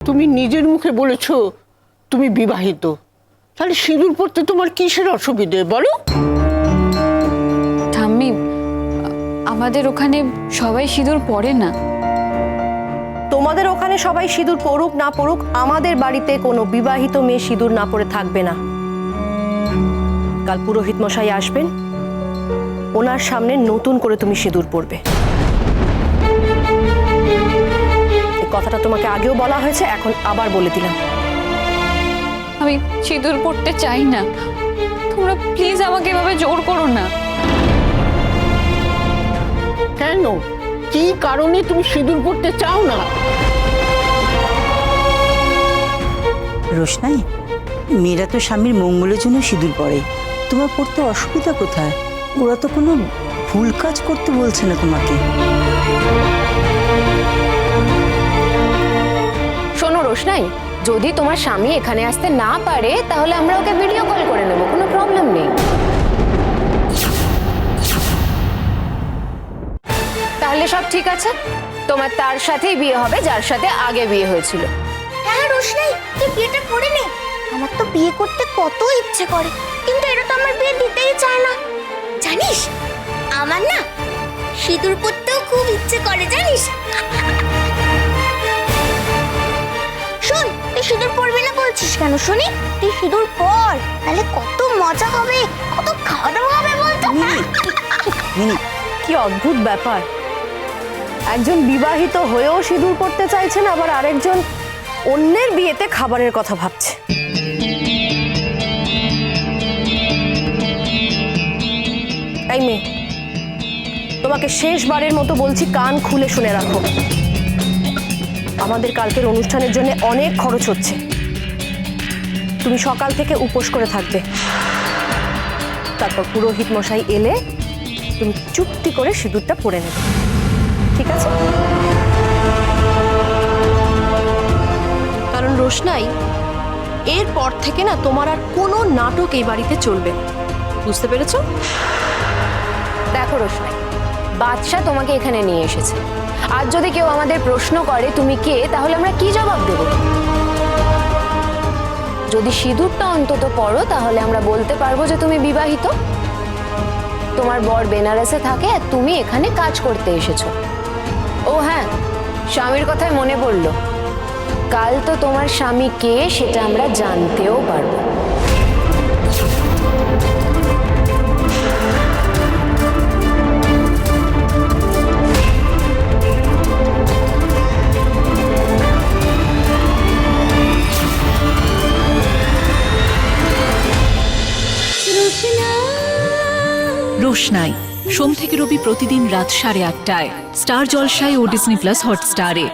তুমি নিজের মুখে বলেছো তুমি বিবাহিত, তাহলে সিঁদুর পরতে তোমার কিসের অসুবিধে বলো? ঠাম্মি, আমাদের ওখানে সবাই সিঁদুর পরে না। তোমাদের ওখানে সবাই সিঁদুর পরুক না পরুক, আমাদের বাড়িতে কোনো বিবাহিত মেয়ে সিঁদুর না পরে থাকবে না। কাল পুরোহিত মশাই আসবেন, ওনার সামনে নতুন করে তুমি সিঁদুর পরবে। এই কথাটা তোমাকে আগেও বলা হয়েছে, এখন আবার বলে দিলাম। আমি সিঁদুর পরতে চাই না, তোমরা প্লিজ আমাকে এভাবে জোর করো না। কেন, কি কারণে তুমি সিঁদুর পরতে চাও না? রোশনাই, মেয়েরা তো স্বামীর মঙ্গলের জন্য সিঁদুর পরে, তোমার পড়তে অসুবিধা কোথায়? ওরা তো কোনো ভুল কাজ করতে বলছে না তোমাকে। শোনো রোশনাই, যদি তোমার স্বামী এখানে আসতে না পারে তাহলে আমরা ওকে ভিডিও কল করে নেব, কোনো প্রবলেম নেই। তাহলে সব ঠিক আছে, তোমার তার সাথেই বিয়ে হবে যার সাথে আগে বিয়ে হয়েছিল। হ্যাঁ রোশনাই, তুই বিয়েটা করে নে। আমার তো বিয়ে করতে কত ইচ্ছে করে, কিন্তু এটা তো আমার বিয়ে দিতেই চায় না। জানিস, আমার না সিঁদুর পরতেও খুব ইচ্ছে করে জানিস। শোন, তুই সিঁদুর পরবি না বলছিস কেন শুনি? তুই সিঁদুর পর, তাহলে কত মজা হবে, কত খাওয়া দাওয়া হবে বলতো। মিনি, কি অদ্ভুত ব্যাপার, একজন বিবাহিত হয়েও সিঁদুর পরতে চাইছেন, আবার আরেকজন অন্যের বিয়েতে খাবারের কথা ভাবছে। এই মেয়ে, তোমাকে শেষবারের মতো বলছি, কান খুলে শুনে রাখো। আমাদের কালকের অনুষ্ঠানের জন্য অনেক খরচ হচ্ছে, তুমি সকাল থেকে উপোস করে থাকবে। তারপর পুরোহিত মশাই এলে তুমি চুপটি করে সিঁদুরটা পরে নেবে, ঠিক আছে? কারণ রোশনাই, এরপর থেকে না তোমার আর কোনো নাটক এই বাড়িতে চলবে, বুঝতে পেরেছো? দেখো রোশনাই, বাদশা তোমাকে এখানে নিয়ে এসেছে, আর যদি কেউ আমাদের প্রশ্ন করে তুমি কে, তাহলে আমরা কি জবাব দেব? যদি সিঁদুরটা অন্তত পড়ো তাহলে আমরা বলতে পারবো যে তুমি বিবাহিত, তোমার বর বেনারসে থাকে আর তুমি এখানে কাজ করতে এসেছো। ও হ্যাঁ, স্বামীর কথায় মনে পড়লো, কাল তো তোমার স্বামী কে সেটা আমরা জানতেও পারবো। রোশনাই সোম থেকে রবি প্রতিদিন রাত 8:30টায় স্টার জলসায় ও ডিজনি প্লাস হটস্টারে।